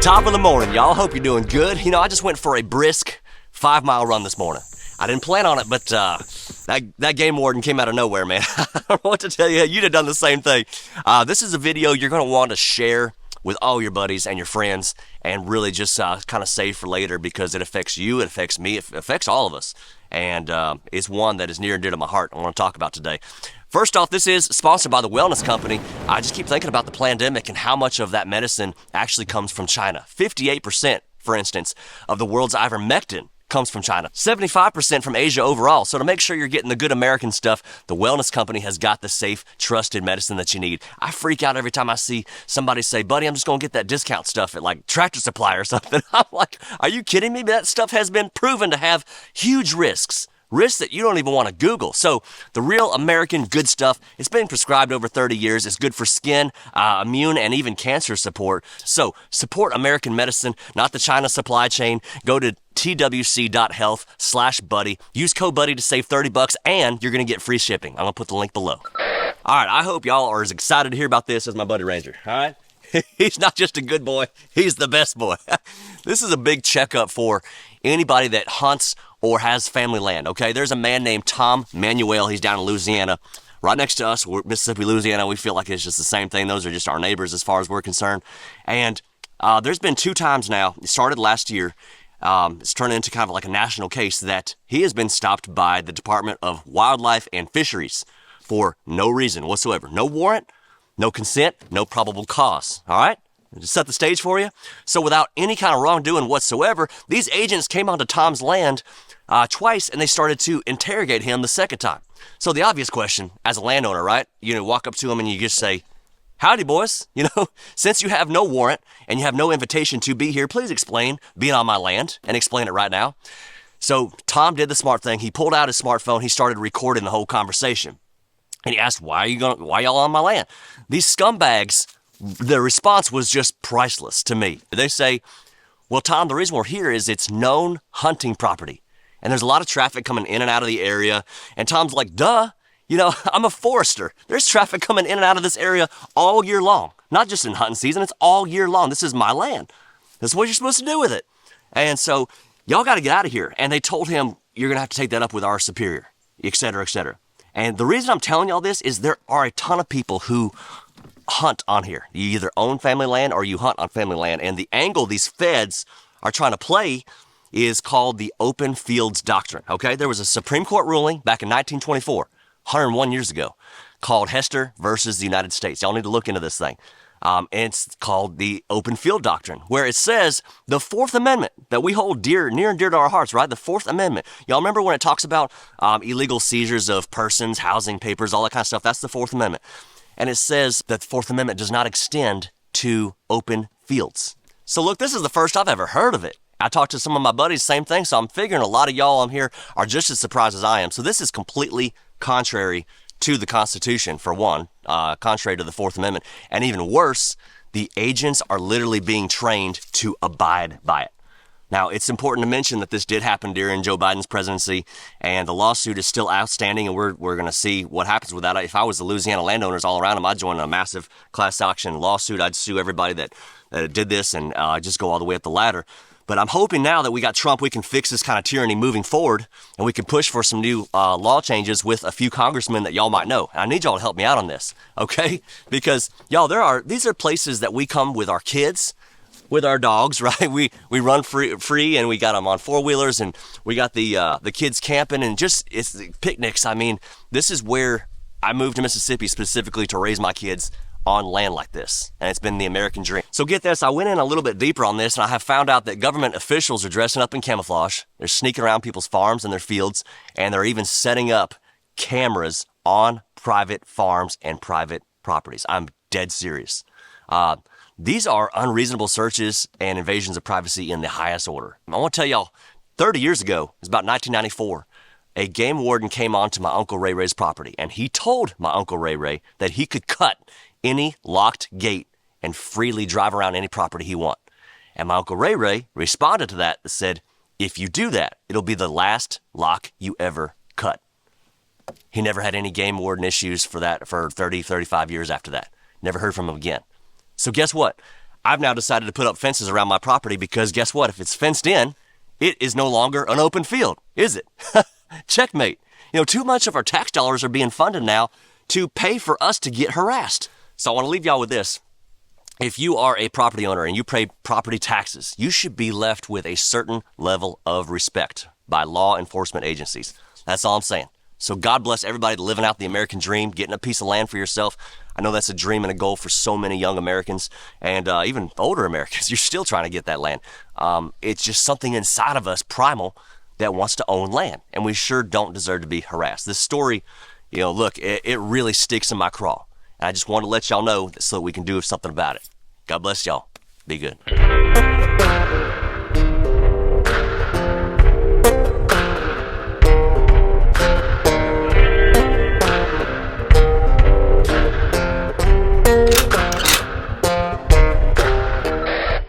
Top of the morning, y'all. Hope you're doing good. You know, I just went for a brisk 5-mile run this morning. I didn't plan on it, but that game warden came out of nowhere, man. I don't know what to tell you. You'd have done the same thing. This is a video you're going to want to share with all your buddies and your friends and really just kind of save for later because it affects you, it affects me, it affects all of us. And it's one that is near and dear to my heart I want to talk about today. First off, this is sponsored by the wellness company. I just keep thinking about the pandemic and how much of that medicine actually comes from China. 58%, for instance, of the world's Ivermectin comes from China. 75% from Asia overall. So to make sure you're getting the good American stuff, the wellness company has got the safe, trusted medicine that you need. I freak out every time I see somebody say, buddy, I'm just going to get that discount stuff at like Tractor Supply or something. I'm like, are you kidding me? That stuff has been proven to have huge risks. Risks that you don't even want to Google. So the real American good stuff, it's been prescribed over 30 years. It's good for skin, immune, and even cancer support. So support American medicine, not the China supply chain. Go to twc.health/buddy. Use code buddy to save $30 and you're going to get free shipping. I'm going to put the link below. All right, I hope y'all are as excited to hear about this as my buddy Ranger. All right? He's not just a good boy, he's the best boy. This is a big checkup for anybody that hunts or has family land, okay? There's a man named Tom Manuel. He's down in Louisiana. Right next to us, we're Mississippi, Louisiana. We feel like it's just the same thing. Those are just our neighbors as far as we're concerned. And there's been 2 times now. It started last year. It's turned into kind of like a national case that he has been stopped by the Department of Wildlife and Fisheries for no reason whatsoever. No warrant, no consent, no probable cause, all right? Just set the stage for you. So without any kind of wrongdoing whatsoever, these agents came onto Tom's land twice and they started to interrogate him the second time. So the obvious question as a landowner, right? You walk up to him and you just say, howdy, boys. Since you have no warrant and you have no invitation to be here, please explain being on my land and explain it right now. So Tom did the smart thing. He pulled out his smartphone. He started recording the whole conversation. And he asked, why y'all on my land? These scumbags, the response was just priceless to me. They say, well, Tom, the reason we're here is it's known hunting property. And there's a lot of traffic coming in and out of the area. And Tom's like, duh, I'm a forester. There's traffic coming in and out of this area all year long. Not just in hunting season, it's all year long. This is my land. This is what you're supposed to do with it. And so y'all got to get out of here. And they told him, you're going to have to take that up with our superior, et cetera, et cetera. And the reason I'm telling y'all this is there are a ton of people who hunt on here. You either own family land or you hunt on family land. And the angle these feds are trying to play is called the open fields doctrine, okay? There was a Supreme Court ruling back in 1924, 101 years ago, called Hester versus the United States. Y'all need to look into this thing. And it's called the open field doctrine, where it says the Fourth Amendment that we hold near and dear to our hearts, right? The Fourth Amendment. Y'all remember when it talks about illegal seizures of persons, housing papers, all that kind of stuff? That's the Fourth Amendment. And it says that the Fourth Amendment does not extend to open fields. So look, this is the first I've ever heard of it. I talked to some of my buddies, same thing, so I'm figuring a lot of y'all on here are just as surprised as I am. So this is completely contrary to the Constitution, for one, contrary to the Fourth Amendment. And even worse, the agents are literally being trained to abide by it. Now, it's important to mention that this did happen during Joe Biden's presidency, and the lawsuit is still outstanding, and we're going to see what happens with that. If I was the Louisiana landowners all around them, I'd join a massive class action lawsuit. I'd sue everybody that did this and just go all the way up the ladder. But I'm hoping now that we got Trump, we can fix this kind of tyranny moving forward, and we can push for some new law changes with a few congressmen that y'all might know. And I need y'all to help me out on this, okay? Because, y'all, these are places that we come with our kids, with our dogs, right? We run free, and we got them on 4-wheelers, and we got the kids camping, and just it's picnics. I mean, this is where I moved to Mississippi specifically to raise my kids on land like this, and it's been the American dream. So get this, I went in a little bit deeper on this, and I have found out that government officials are dressing up in camouflage. They're sneaking around people's farms and their fields, and they're even setting up cameras on private farms and private properties. I'm dead serious. These are unreasonable searches and invasions of privacy in the highest order. I want to tell y'all, 30 years ago, it was about 1994, a game warden came onto my Uncle Ray Ray's property, and he told my Uncle Ray Ray that he could cut any locked gate and freely drive around any property he want. And my Uncle Ray Ray responded to that and said, if you do that, it'll be the last lock you ever cut. He never had any game warden issues for that for 30, 35 years after that. Never heard from him again. So guess what? I've now decided to put up fences around my property because guess what? If it's fenced in, it is no longer an open field, is it? Checkmate. Too much of our tax dollars are being funded now to pay for us to get harassed. So I want to leave y'all with this. If you are a property owner and you pay property taxes, you should be left with a certain level of respect by law enforcement agencies. That's all I'm saying. So God bless everybody living out the American dream, getting a piece of land for yourself. I know that's a dream and a goal for so many young Americans and even older Americans. You're still trying to get that land. It's just something inside of us, primal, that wants to own land. And we sure don't deserve to be harassed. This story, look, it really sticks in my craw. And I just want to let y'all know so that we can do something about it. God bless y'all. Be good.